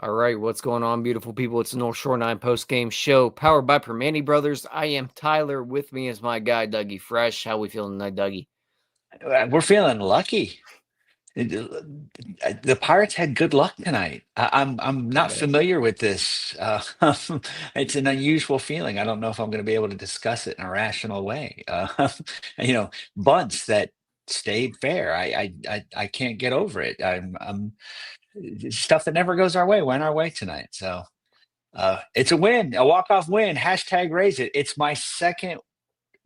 All right, what's going on, beautiful people? It's the North Shore 9 post-game show powered by Permani Brothers. I am Tyler. With me is my guy, Dougie Fresh. How we feeling tonight, Dougie? We're feeling lucky. The Pirates had good luck tonight. I'm not familiar with this. It's an unusual feeling. I don't know if I'm going to be able to discuss it in a rational way. Bunts that stayed fair. I can't get over it. I'm stuff that never goes our way went our way tonight. So it's a win, a walk-off win. Hashtag raise it. It's my second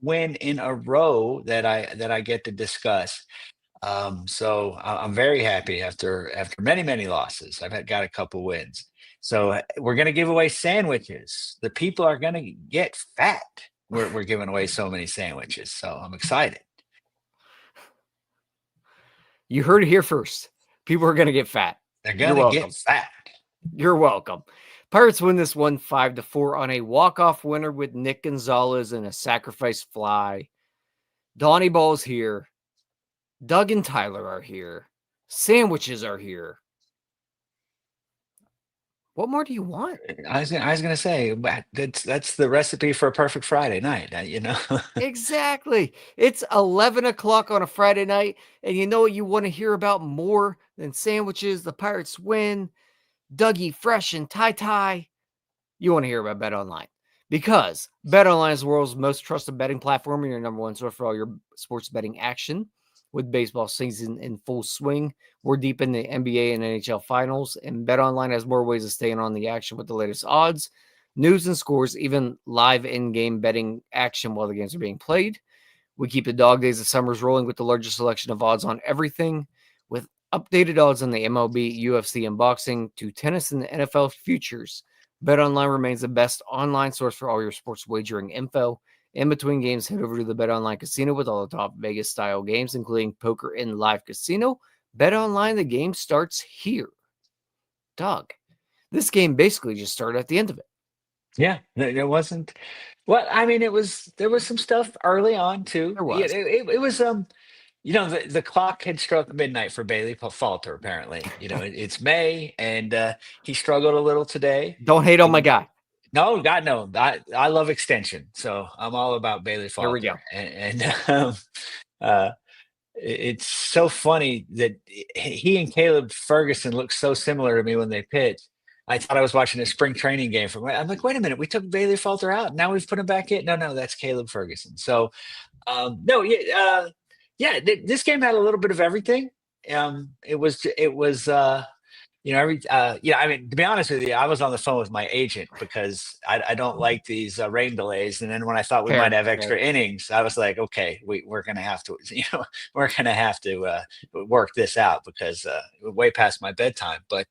win in a row that I get to discuss. So I'm very happy after many losses. I've got a couple wins. So we're going to give away sandwiches. The people are going to get fat. We're giving away so many sandwiches. So I'm excited. You heard it here first. People are going to get fat. They're going to get fat. You're welcome. Pirates win this one 5-4 on a walk-off winner with Nick Gonzales and a sacrifice fly. Donnie Ball's here. Doug and Tyler are here. Sandwiches are here. What more do you want? I was gonna say that's the recipe for a perfect Friday night. Exactly. It's 11 o'clock on a Friday night, and you know what you want to hear about more than sandwiches? The Pirates win. Dougie Fresh and Ty. You want to hear about Bet Online, because Bet Online is the world's most trusted betting platform and your number one source for all your sports betting action. With baseball season in full swing, we're deep in the NBA and NHL finals, and Bet Online has more ways of staying on the action with the latest odds, news, and scores, even live in-game betting action while the games are being played. We keep the dog days of summers rolling with the largest selection of odds on everything, with updated odds on the MLB, UFC, and boxing, to tennis and the NFL futures. Bet Online remains the best online source for all your sports wagering info. In between games, head over to the Bet Online Casino with all the top Vegas-style games, including poker and live casino. Bet Online, the game starts here. Doug, this game basically just started at the end of it. Yeah, it wasn't. Well, I mean, there was some stuff early on too. There was. It was the clock had struck midnight for Bailey Falter. Apparently, it's May, and he struggled a little today. Don't hate on my guy. No, God, no. I love extension, so I'm all about Bailey Falter. Here we go. And it's so funny that he and Caleb Ferguson look so similar to me when they pitch. I thought I was watching a spring training game. I'm like, wait a minute, we took Bailey Falter out, now we've put him back in. No, that's Caleb Ferguson. So, this game had a little bit of everything. It was. I mean, to be honest with you, I was on the phone with my agent because I don't like these rain delays. And then when I thought we might have extra innings, I was like, okay, we're going to have to, work this out because way past my bedtime. But,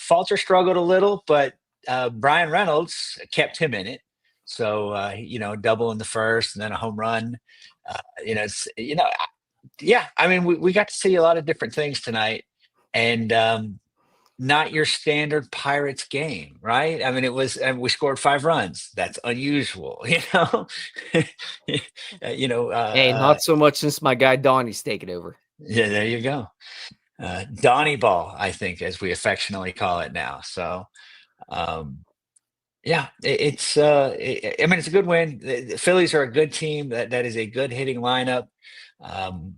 Falter struggled a little, but Brian Reynolds kept him in it. So, double in the first and then a home run. Yeah, I mean, we got to see a lot of different things tonight, and not your standard Pirates game, right? I mean, we scored 5 runs. That's unusual, Hey, not so much since my guy Donnie's taken over. Yeah, there you go. Donnie Ball, I think, as we affectionately call it now. So, it's a good win. The Phillies are a good team. That is a good hitting lineup. I mean,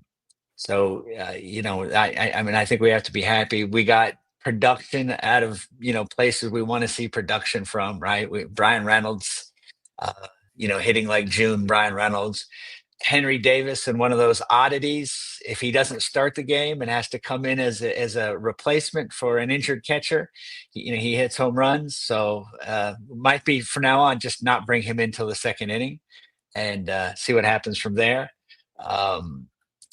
I think we have to be happy. We got production out of, places we want to see production from, right? Brian Reynolds, hitting like June Brian Reynolds. Henry Davis in one of those oddities. If he doesn't start the game and has to come in as a replacement for an injured catcher, he hits home runs. So might be from now on just not bring him in till the second inning and see what happens from there.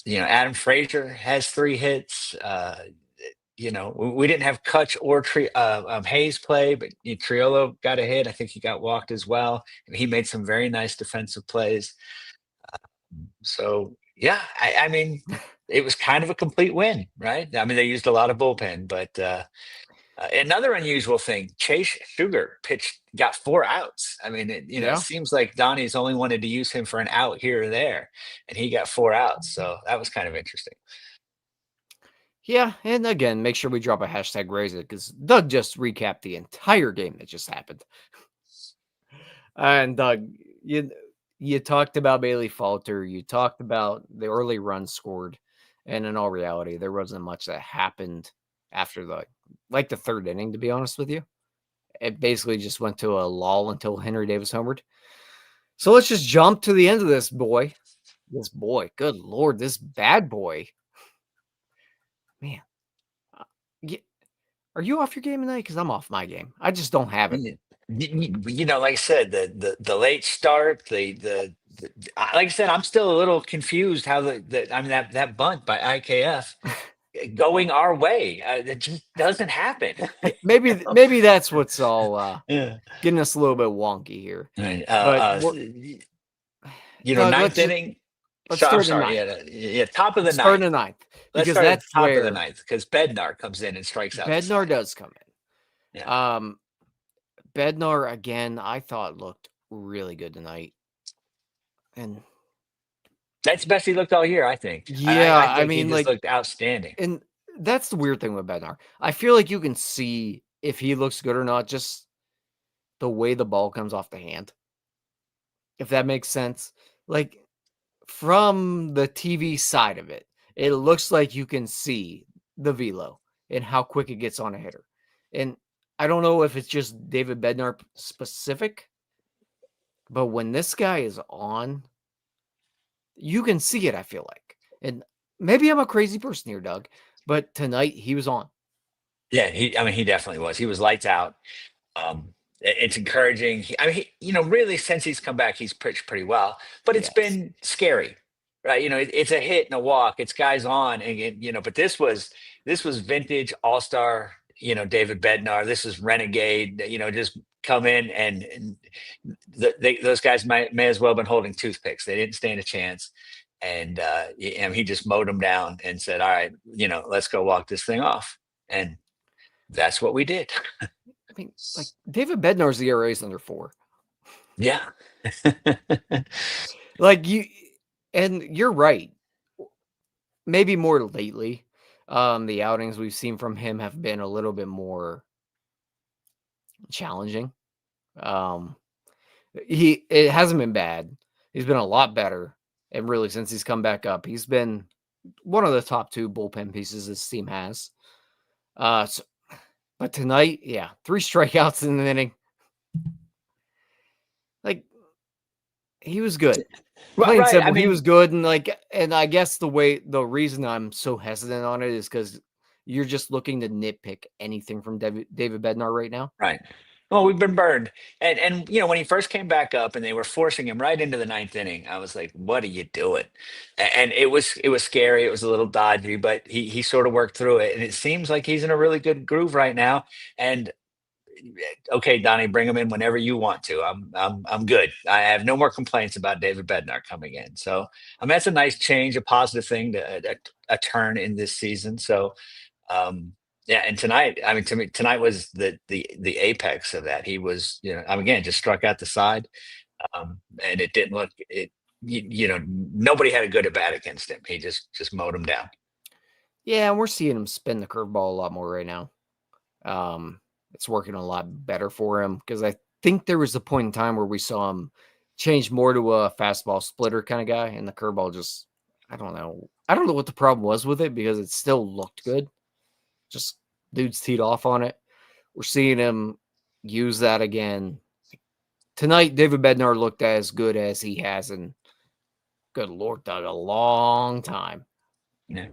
Adam Frazier has 3 hits. We didn't have Kutch or Hayes play, but Triolo got a hit. I think he got walked as well. And he made some very nice defensive plays. So yeah, I mean, it was kind of a complete win, right? I mean, they used a lot of bullpen, but another unusual thing: Chase Sugar got 4 outs. I mean, it Yeah. seems like Donnie's only wanted to use him for an out here or there, and he got 4 outs. So that was kind of interesting. Yeah, and again, make sure we drop a hashtag raise it because Doug just recapped the entire game that just happened. And Doug, you talked about Bailey Falter, you talked about the early run scored, and in all reality, there wasn't much that happened after the third inning. To be honest with you, it basically just went to a lull until Henry Davis homered. So let's just jump to the end of this boy. This boy, good lord, this bad boy, man. uh, Are you off your game tonight? Because I'm off my game. I just don't have it. Like I said, the late start, like I said, I'm still a little confused how I mean that bunt by IKF going our way. It just doesn't happen. Maybe that's what's all Yeah. getting us a little bit wonky here. Right. But Doug, Ninth inning. let's I'm start in the sorry. ninth. Yeah, yeah. Top of the Let's start in ninth. the ninth Let's because start at the that's top of the where ninth because Bednar comes in and strikes out the Bednar side. does come in. Yeah. Bednar again, I thought looked really good tonight, and That's the best he looked all year, I think. yeah, I I think he mean, just looked outstanding. and that's the weird thing with Bednar. I feel like you can see if he looks good or not just the way the ball comes off the hand, if that makes sense. Like from the TV side of it, it looks like you can see the velo and how quick it gets on a hitter. And I don't know if it's just David Bednar specific, but when this guy is on, you can see it, I feel like. And maybe I'm a crazy person here, Doug, but tonight he was on. Yeah, I mean, he definitely was. He was lights out. It's encouraging. I mean, really, since he's come back, he's pitched pretty well, but it's Yes. been scary, right? It's a hit and a walk. It's guys on, and but this was vintage All Star. David Bednar. This is Renegade. Just come in and those guys may as well have been holding toothpicks. They didn't stand a chance, and he just mowed them down and said, "All right, let's go walk this thing off." And that's what we did. I mean, like David Bednar's ERA is under 4. Yeah. Like and you're right. Maybe more lately, the outings we've seen from him have been a little bit more challenging. Um, it hasn't been bad. He's been a lot better, and really since he's come back up, he's been one of the top 2 bullpen pieces this team has. So, but tonight, yeah, 3 strikeouts in an inning. Like he was good. Plain and Right. I simple, he mean, was good, and I guess the reason I'm so hesitant on it is because you're just looking to nitpick anything from David Bednar right now. right. Well, we've been burned. And when he first came back up and they were forcing him right into the ninth inning, I was like, what are you doing? And it was scary. It was a little dodgy, but he sort of worked through it. And it seems like he's in a really good groove right now. And okay, Donnie, bring him in whenever you want to. I'm good. I have no more complaints about David Bednar coming in. So I mean that's a nice change, a positive thing, a turn in this season. So yeah, and tonight, I mean, to me, tonight was the apex of that. He was, again, just struck out the side, and it didn't look it. Nobody had a good at bat against him. He just mowed him down. Yeah, and we're seeing him spin the curveball a lot more right now. It's working a lot better for him because I think there was a point in time where we saw him change more to a fastball splitter kind of guy, and the curveball just I don't know. I don't know what the problem was with it because it still looked good. Just dudes teed off on it. We're seeing him use that again. Tonight, David Bednar looked as good as he has in, good Lord, Doug, a long time. Yeah,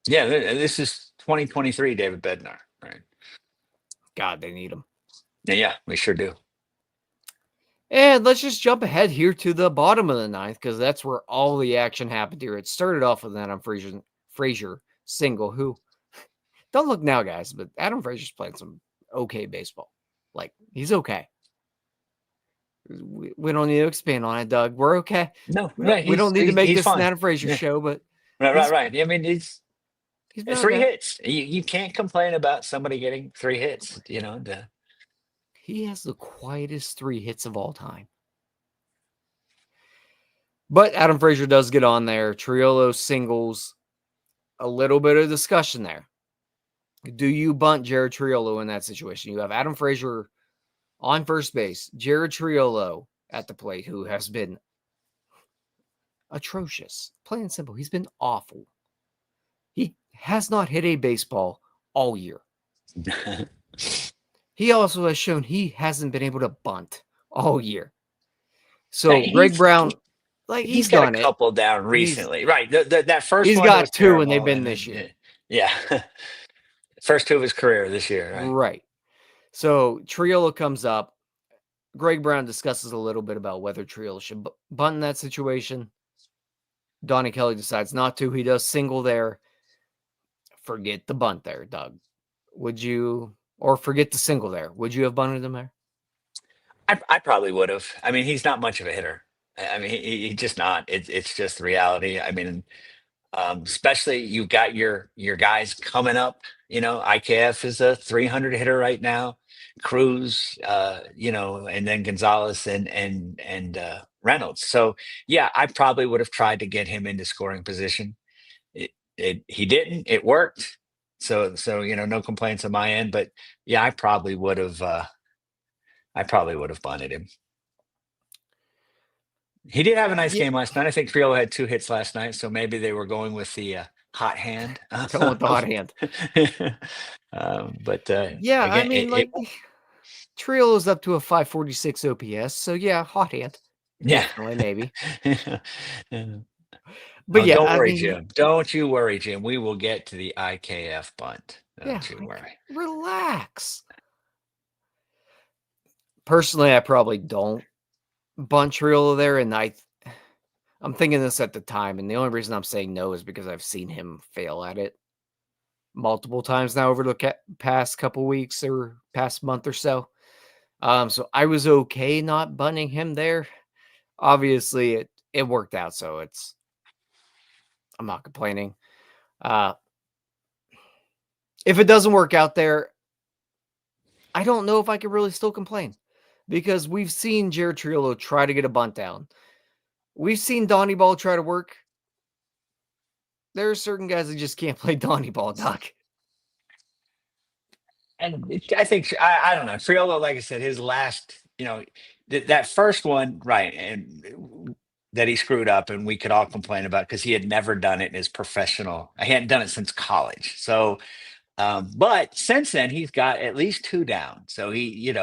yeah. This is 2023, David Bednar, right? God, they need him. Yeah, we sure do. And let's just jump ahead here to the bottom of the ninth because that's where all the action happened here. It started off with Adam Frazier single, who don't look now, guys, but Adam Frazier's playing some okay baseball. Like, he's okay. We don't need to expand on it, Doug. We're okay. No, We don't, right. we don't need to make He's this an fine. Adam Frazier Yeah. show, but Right, he's right. I mean, it's he's been three okay. hits. You can't complain about somebody getting three hits. He has the quietest 3 hits of all time. But Adam Frazier does get on there. Triolo singles. A little bit of discussion there. Do you bunt Jared Triolo in that situation? You have Adam Frazier on first base, Jared Triolo at the plate, who has been atrocious. Plain and simple, he's been awful. He has not hit a baseball all year. He also has shown he hasn't been able to bunt all year. So Greg Brown, like, He's he's got a done it. couple down recently, right? That first He's one got was 2 and they've terrible, been and this then year. yeah, first 2 of his career this year, right? Right. So Triolo comes up. Greg Brown discusses a little bit about whether Triolo should bunt in that situation. Donnie Kelly decides not to. He does single there. Forget the bunt there, Doug. Would you, or forget the single there? Would you have bunted him there? I probably would have. I mean, he's not much of a hitter. I mean, he's just not. It's just the reality. I mean, especially you've got your guys coming up. IKF is a 300 hitter right now. Cruz, and then Gonzales and Reynolds. So yeah, I probably would have tried to get him into scoring position. He didn't. It worked. So no complaints on my end. But yeah, I probably would have. I probably would have bunted him. He did have a nice Yeah, game last night. I think Trio had 2 hits last night, so maybe they were going with the hot hand. going with the hot hand. But Yeah, I again, mean, like, Triolo's up to a 546 OPS, so yeah, hot hand. yeah. Definitely, maybe. Oh, But yeah, don't I worry, mean, Jim. Don't you worry, Jim. We will get to the IKF bunt. yeah, Don't you worry. relax. Personally, I probably don't bunt Triolo there, and I'm thinking this at the time, and the only reason I'm saying no is because I've seen him fail at it multiple times now over the past couple weeks or past month or so. So I was okay not bunting him there. Obviously, it worked out, so I'm not complaining. If it doesn't work out there, I don't know if I could really still complain because we've seen Jared Triolo try to get a bunt down. We've seen Donnie Ball try to work. There are certain guys that just can't play Donnie Ball, Doc. And I think I don't know. Triolo, like I said, his last, that first one, right, and that he screwed up, and we could all complain about because he had never done it in his professional. He hadn't done it since college. So, but since then, he's got at least 2 down. So he,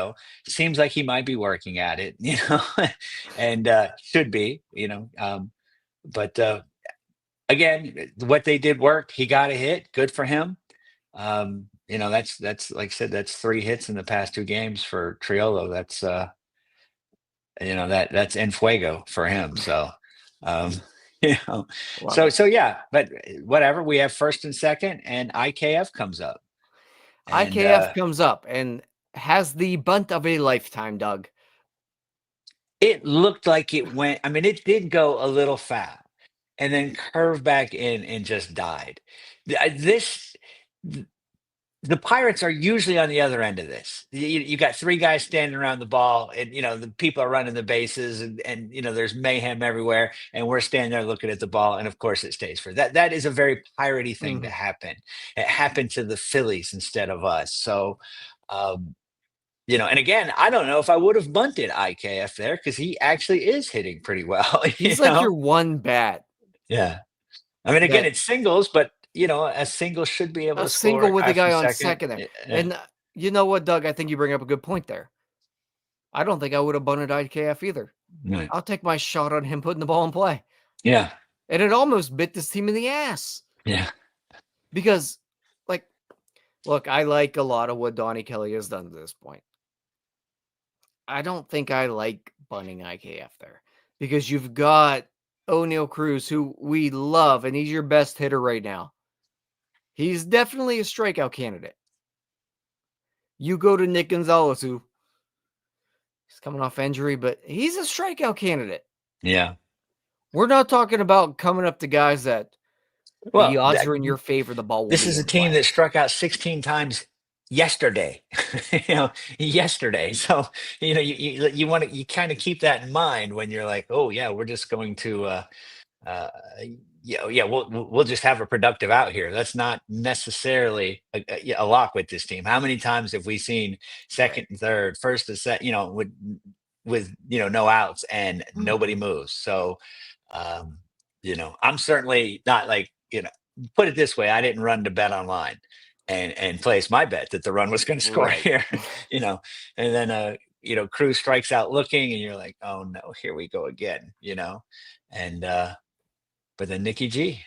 seems like he might be working at it, and should be, but again, what they did worked. He got a hit. Good for him. That's like I said, that's 3 hits in the past 2 games for Triolo. That's that's en fuego for him. So um you know Love it. so yeah, but whatever, we have first and second, and IKF comes up. And IKF comes up and has the bunt of a lifetime, Doug. it looked like it went, I mean, it did go a little foul and then curved back in and just died. This the Pirates are usually on the other end of this. You got 3 guys standing around the ball, and the people are running the bases, and there's mayhem everywhere, and we're standing there looking at the ball, and of course it stays for that. That is a very piratey thing to Mhm. happen. It happened to the Phillies instead of us. So, um, and again, I don't know if I would have bunted IKF there because he actually is hitting pretty well. He's like your one bat Yeah. I mean, again, that it's singles, but a single should be able a to score single a with guy a from guy on second. second there. Yeah. And you know what, Doug? I think you bring up a good point there. I don't think I would have bunted IKF either. Right. I'll take my shot on him putting the ball in play. Yeah. And it almost bit this team in the ass. Yeah. Because, like, look, I like a lot of what Donnie Kelly has done to this point. I don't think I like bunting IKF there because you've got O'Neal Cruz, who we love, and he's your best hitter right now. He's definitely a strikeout candidate. You go to Nick Gonzales, who he's coming off injury, but he's a strikeout candidate. Yeah. We're not talking about coming up to guys that the Well, odds are in your favor, the ball will this be is a in team play. that struck out 16 times yesterday. Yesterday. So you want to, you kind of keep that in mind when you're like, oh yeah, we're just going to uh, yeah, we'll just have a productive out here. That's not necessarily a lock with this team. How many times have we seen Right. second and third, first and set, with no outs and nobody Mhm. moves? So, um, I'm certainly not like put it this way, I didn't run to bet online and place my bet that the run was going to score Right. here, you know, and then Cruz strikes out looking, and you're like, oh no, here we go again, and but then Nikki G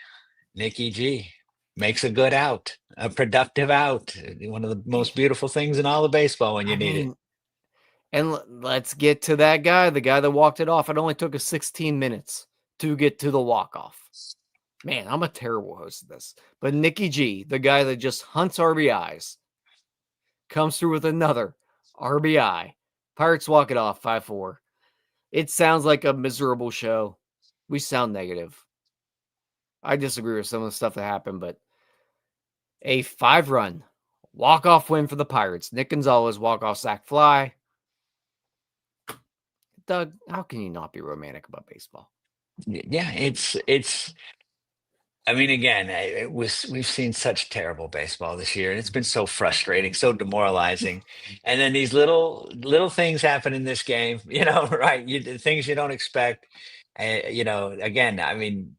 makes a good out, a productive out, one of the most beautiful things in all of baseball when you I need it. mean, and let's get to that guy, the guy that walked it off. It only took us 16 minutes to get to the walk-off. Man, I'm a terrible host of this. But Nikki G, the guy that just hunts RBIs, comes through with another RBI. Pirates walk it off 5-4. It sounds like a miserable show. We sound negative. I disagree with some of the stuff that happened, but a 5-run walk-off win for the Pirates. Nick Gonzales walk-off sac fly. Doug, how can you not be romantic about baseball? Yeah, it's. I mean, again, we've seen such terrible baseball this year, and it's been so frustrating, so demoralizing. And then these little things happen in this game, right? The things you don't expect. Again, I mean,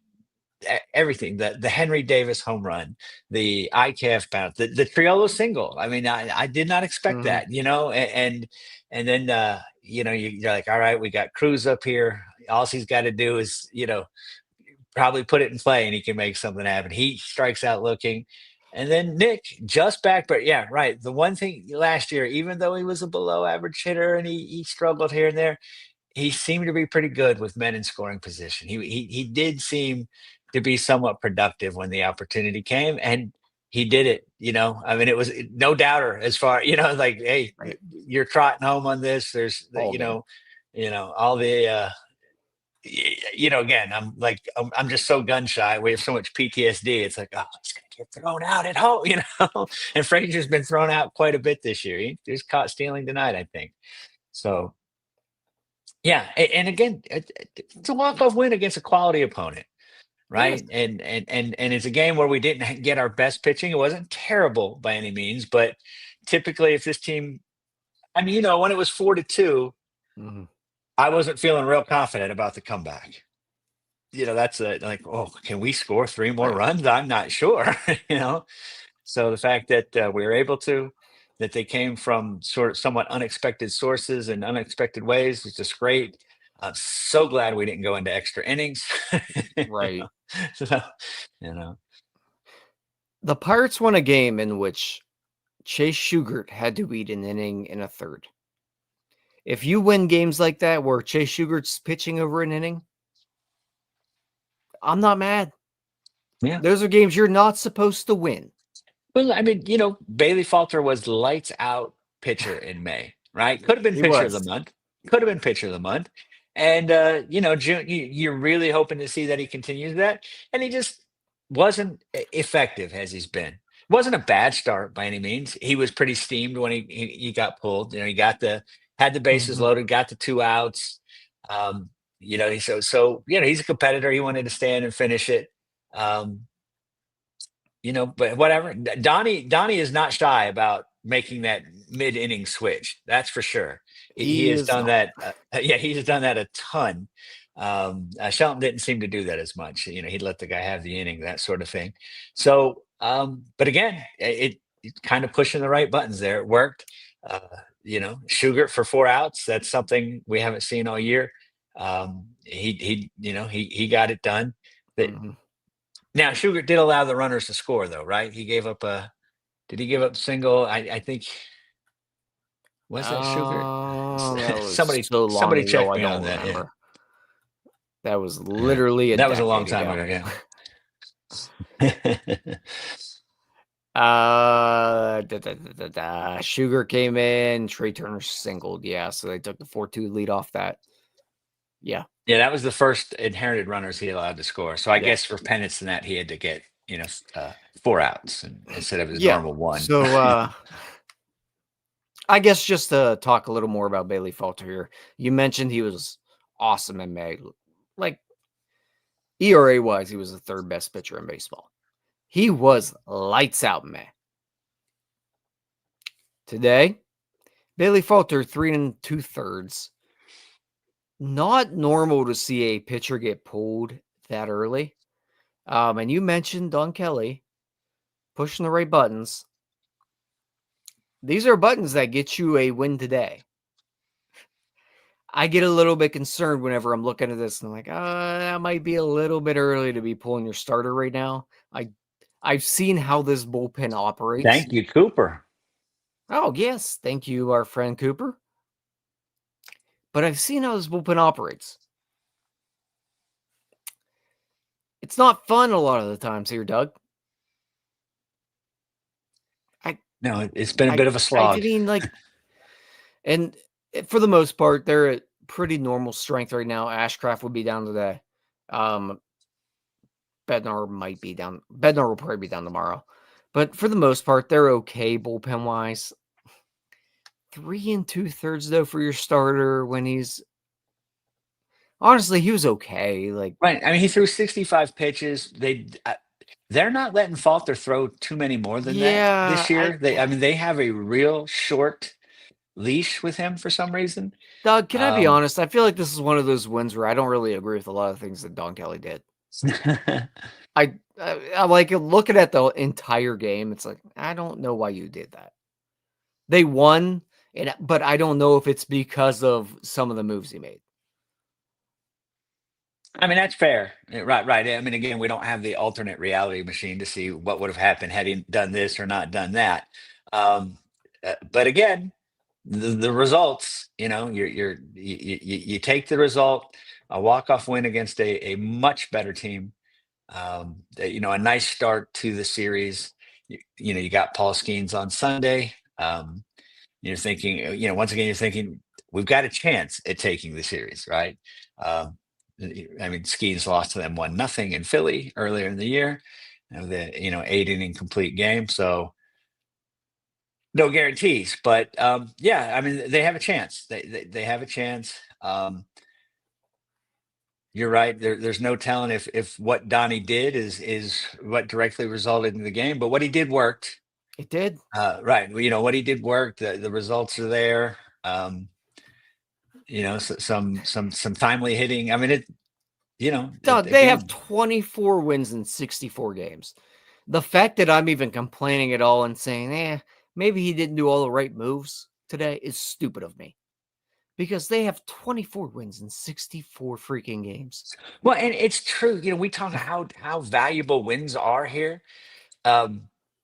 everything, the Henry Davis home run, the IKF bounce, the Triolo single. I mean, I did not expect Mm-hmm. that, and then you're like, all right, we got Cruz up here. All he's got to do is probably put it in play, and he can make something happen. He strikes out looking. And then Nick just back, but yeah, right. The one thing last year, even though he was a below average hitter and he struggled here and there, he seemed to be pretty good with men in scoring position. He did seem to be somewhat productive when the opportunity came, and he did it. I mean, it was no doubter as far like, hey, Right. you're trotting home on this. There's All game. all the again, I'm just so gun shy. We have so much PTSD. It's like, oh, he's gonna get thrown out at home, And Frazier's been thrown out quite a bit this year. He was caught stealing tonight, I think. So yeah, and again, it's a walk-off win against a quality opponent, It is. right? And it's a game where we didn't get our best pitching. It wasn't terrible by any means, but typically, if this team, I mean, when it was 4-2, Mm-hmm. I wasn't feeling real confident about the comeback. That's like, oh, can we score three more Right. runs? I'm not sure. So the fact that we were able to, that they came from sort of somewhat unexpected sources and unexpected ways is just great. I'm so glad we didn't go into extra innings. Right. So, you know, The Pirates won a game in which Chase Shugart had to eat an inning in a third. If you win games like that where Chase Shugart's pitching over an inning, I'm not mad. yeah. Those are games you're not supposed to win. Well, I mean, Bailey Falter was lights out pitcher in May, right? Could have been He pitcher of the was. month. Could have been pitcher of the month. And June, you're really hoping to see that he continues that. And he just wasn't effective as he's been. Wasn't a bad start by any means. He was pretty steamed when he got pulled. He had the bases Mhm. loaded, got the 2 outs. He's a competitor. He wanted to stand and finish it. Um, but whatever. Donnie is not shy about making that mid-inning switch. That's for sure. He He has is done not. that. Yeah, he's done that a ton. Shelton didn't seem to do that as much. He'd let the guy have the inning, that sort of thing. So, but again, it kind of pushing the right buttons there. It worked. Uh, Sugar for 4 outs. That's something we haven't seen all year. He got it done. That Mhm. Now, Sugar did allow the runners to score, though, right? He gave up a. Did he give up single? I think. Was that Sugar? That was Somebody so long somebody ago, check I me on don't that. Yeah. remember. That was Yeah. literally a That was a long decade time ago. ago. Yeah. Sugar came in, Trey Turner singled. Yeah, so they took the 4-2 lead off that. Yeah. Yeah, that was the first inherited runners he allowed to score. So I Yeah. guess for penance in that, he had to get, 4 outs instead of his Yeah. normal one. So I guess just to talk a little more about Bailey Falter here. You mentioned he was awesome in May. Like ERA wise, he was the third best pitcher in baseball. He was lights out in May. Today, Bailey Falter, 3 2/3. Not normal to see a pitcher get pulled that early. And you mentioned Don Kelly pushing the right buttons. These are buttons that get you a win today. I get a little bit concerned whenever I'm looking at this and I'm like, that might be a little bit early to be pulling your starter right now. I've seen how this bullpen operates. Thank you, Cooper. Oh, yes. Thank you, our friend Cooper. But I've seen how this bullpen operates. It's not fun a lot of the times here, Doug. No, it's been a bit of a slog. mean, like, and for the most part, they're at pretty normal strength right now. Ashcraft would be down today. Bednar might be down. Bednar will probably be down tomorrow. But for the most part, they're okay bullpen wise. 3 2/3 though for your starter when he's honestly he was okay. Like Right. I mean, he threw 65 pitches. They're not letting Falter throw too many more than that yeah, this year. I mean, they have a real short leash with him for some reason. Doug, can I be Um, honest? I feel like this is one of those wins where I don't really agree with a lot of things that Don Kelly did. I like looking at the entire game. It's like I don't know why you did that. They won, but I don't know if it's because of some of the moves he made. I mean, that's fair. Right, right. I mean, again, we don't have the alternate reality machine to see what would have happened had he done this or not done that. But again, the results, you take the result, a walk-off win against a much better team. A nice start to the series. You got Paul Skeens on Sunday. You're thinking, once again, you're thinking we've got a chance at taking the series, right? Um, I mean, Skeens lost to them 1-0 in Philly earlier in the year. The 8 inning complete game, so no guarantees. But yeah, I mean, they have a chance. They have a chance. You're right. There's no telling if what Donnie did is what directly resulted in the game, but what he did worked. It did. Right. Well, what he did worked. The results are there. Some timely hitting. I mean, Doug, they have again, 24 wins in 64 games. The fact that I'm even complaining at all and saying, maybe he didn't do all the right moves today is stupid of me. Because they have 24 wins in 64 freaking games. well, and it's true. We talk how valuable wins are here.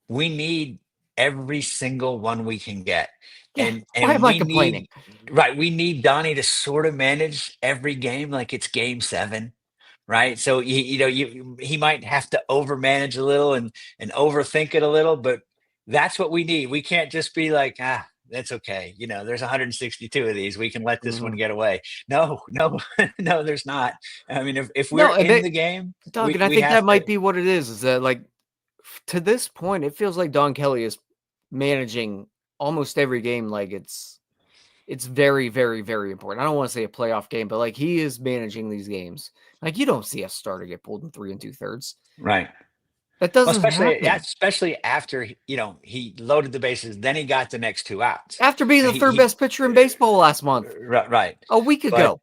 We need every single one we can get. Yeah, And why and am I we complaining? need right, we need Donnie to sort of manage every game like it's game 7, right? So he might have to overmanage a little and overthink it a little, but that's what we need. We can't just be like, that's okay. There's 162 of these. We can let this one Mhm. get away. No, no, no, there's not. I mean, if we're No, and in the game, Doug, we and I we think that have to. might be what it is that like to this point, it feels like Don Kelly is managing almost every game like it's very, very, very important. I don't want to say a playoff game, but like he is managing these games. Like you don't see a starter get pulled in 3 2/3. Right. That Well, doesn't especially yeah, happen. especially after he loaded the bases, then he got the next 2 outs. After being the third He best pitcher in baseball last month, right. a week But ago.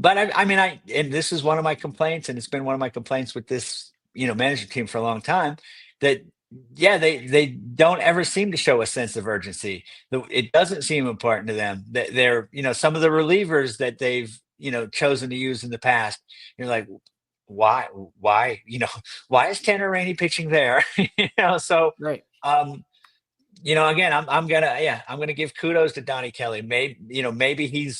I mean, and this is one of my complaints, and it's been one of my complaints with this management team for a long time. That yeah, they don't ever seem to show a sense of urgency. It doesn't seem important to them that they're some of the relievers that they've chosen to use in the past. You're like, why why is Tanner Rainey pitching there? So Right. um Again, I'm gonna give kudos to Donnie Kelly. Maybe he's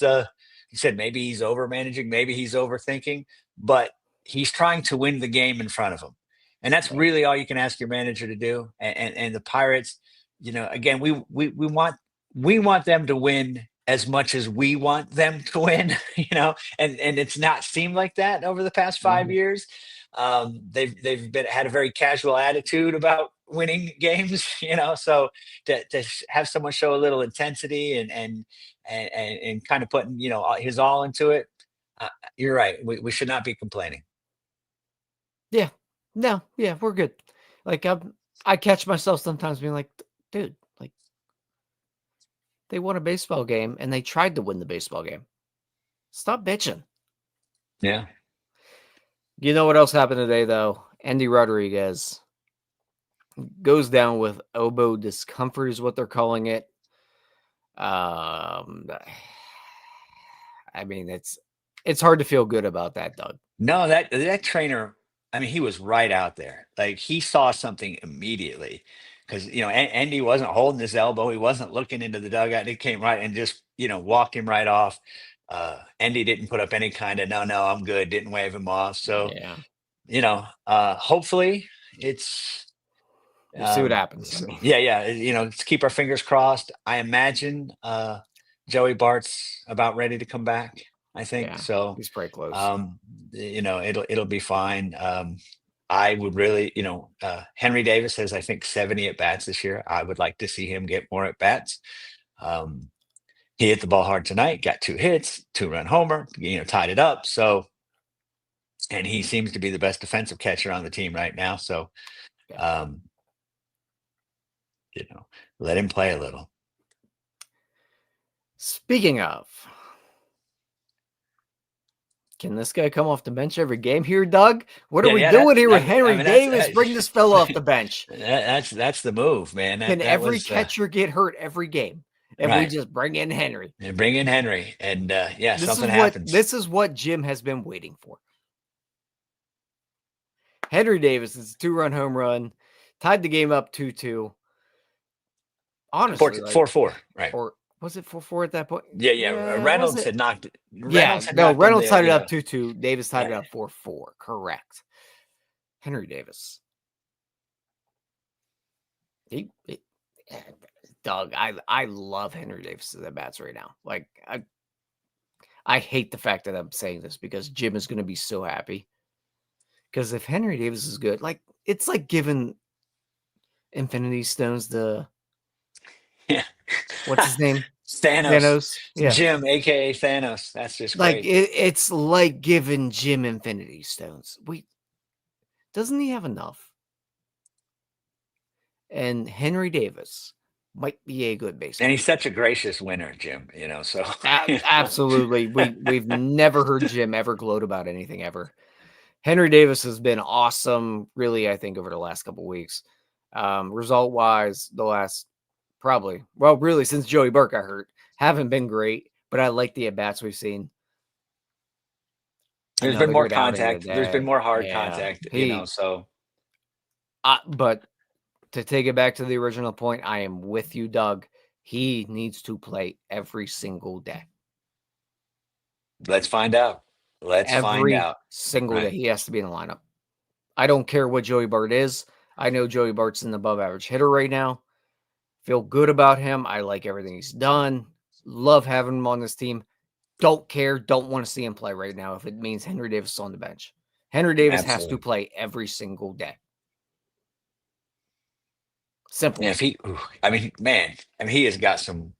he said maybe he's over managing, maybe he's overthinking, but he's trying to win the game in front of him. And that's Right. really all you can ask your manager to do. And the Pirates, again, we want them to win as much as we want them to win, and it's not seemed like that over the past five Mhm. years. They've had a very casual attitude about winning games, so to have someone show a little intensity and kind of putting his all into it. You're right. We should not be complaining. Yeah. No, yeah, we're good. Like, I catch myself sometimes being like, "Dude, like, they won a baseball game, and they tried to win the baseball game. Stop bitching." Yeah. You know what else happened today, though? Andy Rodriguez goes down with elbow discomfort is what they're calling it. Um, I mean, it's hard to feel good about that, Doug. No, that trainer, I mean, he was right out there. Like he saw something immediately because Andy wasn't holding his elbow, he wasn't looking into the dugout. He came right and just walked him right off. Andy didn't put up any kind of no, I'm good. Didn't wave him off. So Yeah, hopefully it's we'll see what happens. yeah, yeah. Let's keep our fingers crossed. I imagine Joey Bart's about ready to come back. I think Yeah, so. he's pretty close. Um, it'll be fine. I would really, Henry Davis has I think 70 at bats this year. I would like to see him get more at bats. Um, he hit the ball hard tonight, got 2 hits, 2-run homer, tied it up. So, and he seems to be the best defensive catcher on the team right now. So, Yeah. um, you know, let him play a little. Speaking of, can this guy come off the bench every game here, Doug? What are Yeah, we yeah. doing here with I Henry mean, Davis? Bring this fella off the bench. that's the move, man. Can That every was catcher get hurt every game? And we right. just bring in Henry. And bring in Henry, and yeah, This something is what happens. this is what Jim has been waiting for. Henry Davis is a 2-run home run, tied the game up 2-2. Four, Honestly, like, 4-4, right? or was it 4-4 at that point? Yeah, yeah. Was Reynolds it? had knocked. Yeah, Reynolds had no, knocked him Reynolds there. tied it up Yeah, 2-2. Davis tied it yeah. up 4-4. Correct. Henry Davis. He Doug, I love Henry Davis at bats right now. Like, I hate the fact that I'm saying this because Jim is going to be so happy. Because if Henry Davis is good, like, it's like giving Infinity Stones to Yeah. what's his name? Thanos, Thanos. Yeah. Jim, aka Thanos. That's just Like, great. it's like giving Jim Infinity Stones. Wait, doesn't he have enough? And Henry Davis might be a good And baseball he's player. such a gracious winner, Jim. So Absolutely. We've never heard Jim ever gloat about anything ever. Henry Davis has been awesome, really, I think, over the last couple weeks. Result wise, the last really since Joey Burke got hurt, haven't been great, but I like the at bats we've seen. there's been Another more good outing contact. There's been today. more hard Yeah. contact. So But to take it back to the original point, I am with you, Doug. He needs to play every single day. let's find out. Let's find Every out. single day. Right. He has to be in the lineup. I don't care what Joey Bart is. I know Joey Bart's an above average hitter right now. Feel good about him. I like everything he's done. Love having him on this team. Don't care. Don't want to see him play right now if it means Henry Davis is on the bench. Henry Davis has to Absolutely. play every single day. Simple. Yeah. I mean, man, he has got some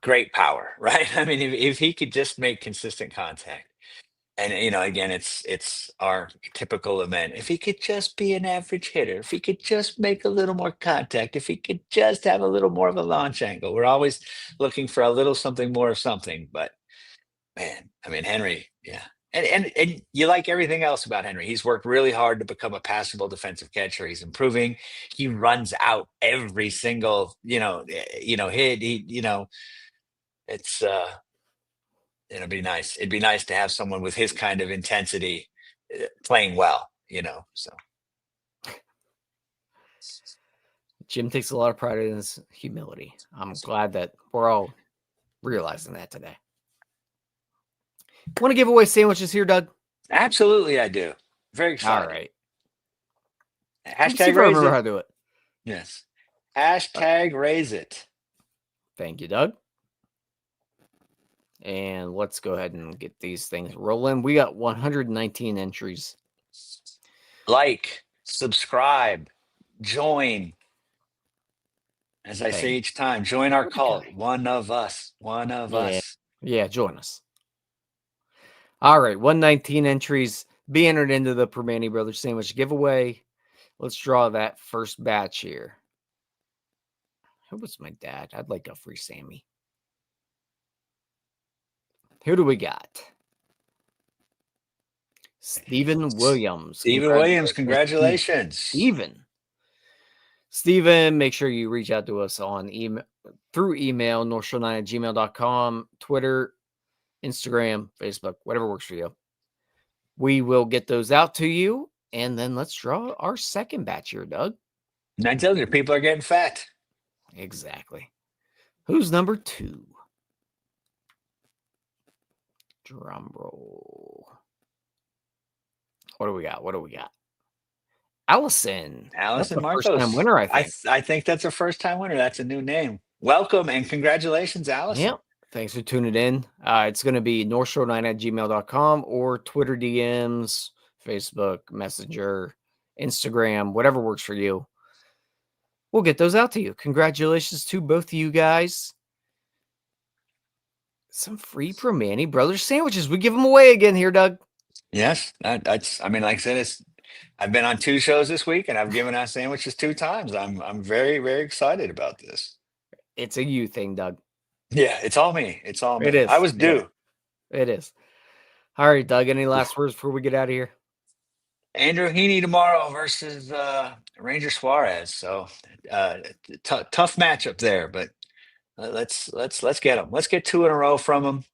great power, right? I mean, if he could just make consistent contact. And again, it's our typical event. If he could just be an average hitter, if he could just make a little more contact, if he could just have a little more of a launch angle. We're always looking for a little something more of something. But man, I mean, Henry, yeah. And you like everything else about Henry. He's worked really hard to become a passable defensive catcher. He's improving. He runs out every single, hit. It's it'd be nice. It'd be nice to have someone with his kind of intensity playing well. So Jim takes a lot of pride in his humility. I'm glad that we're all realizing that today. Want to give away sandwiches here, Doug? Absolutely, I do. Very excited. All right. Hashtag see if I raise remember it. how to do it. Yes. Hashtag raise it. Thank you, Doug. And let's go ahead and get these things rolling. We got 119 entries. Like, subscribe, join. As I say each time, join our cult. One of us. One of us. Yeah, join us. All right, 119 entries. Be entered into the Permane Brothers Sandwich giveaway. Let's draw that first batch here. Who was my dad? I'd like a free Sammy. Who do we got? Stephen Williams. Stephen Williams, congratulations. Steven, make sure you reach out to us on email through email, northshore9@gmail.com, Twitter, Instagram, Facebook, whatever works for you. We will get those out to you. And then let's draw our second batch here, Doug. And I tell you, people are getting fat. Exactly. Who's number 2? Drum roll. What do we got? Allison. Allison Marcos. First-time winner, I think. I think that's a first-time winner. That's a new name. Welcome and congratulations, Allison. Yep. Thanks for tuning in. It's going to be northshore9@gmail.com or Twitter DMs, Facebook, Messenger, Instagram, whatever works for you. We'll get those out to you. Congratulations to both of you guys. Some free Permane Brothers sandwiches. We give them away again here, Doug. Yes. That's, I mean, like I said, I've been on 2 shows this week and I've given out sandwiches 2 times. I'm very, very excited about this. It's a you thing, Doug. Yeah, it's all me. It's all me. It is. I was due. Yeah. It is. All right, Doug, any last words before we get out of here? Andrew Heaney tomorrow versus Ranger Suarez. So tough matchup there, but let's get them. Let's get 2 in a row from them.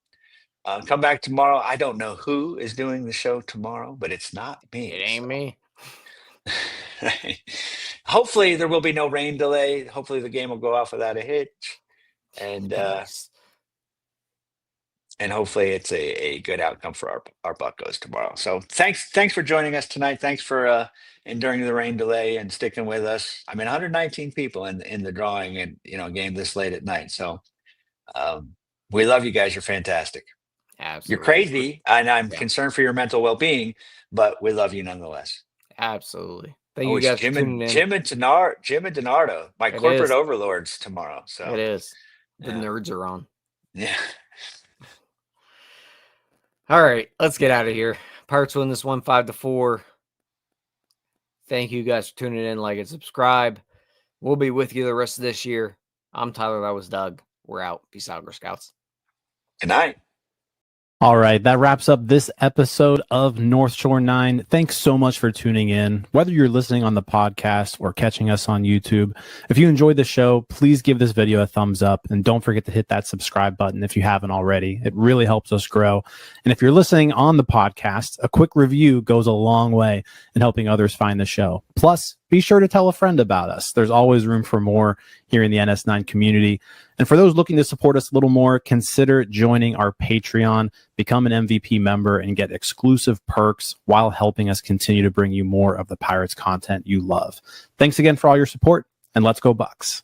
Come back tomorrow. I don't know who is doing the show tomorrow, but it's not me. It ain't me. Hopefully there will be no rain delay. Hopefully the game will go off without a hitch. And and hopefully it's a good outcome for our Buccos tomorrow. So thanks for joining us tonight. Thanks for enduring the rain delay and sticking with us. I mean, 119 people in the drawing and game this late at night. So we love you guys. You're fantastic. Absolutely. You're crazy, and I'm concerned for your mental well-being, but we love you nonetheless. Absolutely. Thank you guys for tuning in. Jim and DiNardo, my corporate overlords tomorrow. So it is. The nerds are on. Yeah. All right, let's get out of here. Pirates win this one 5-4. Thank you guys for tuning in. Like and subscribe. We'll be with you the rest of this year. I'm Tyler. That was Doug. We're out. Peace out, Girl Scouts. Good night. All right, that wraps up this episode of North Shore 9. Thanks so much for tuning in. Whether you're listening on the podcast or catching us on YouTube, if you enjoyed the show, please give this video a thumbs up and don't forget to hit that subscribe button if you haven't already. It really helps us grow. And if you're listening on the podcast, a quick review goes a long way in helping others find the show. Plus, be sure to tell a friend about us. There's always room for more here in the NS9 community. And for those looking to support us a little more, consider joining our Patreon, become an MVP member, and get exclusive perks while helping us continue to bring you more of the Pirates content you love. Thanks again for all your support, and let's go Bucs.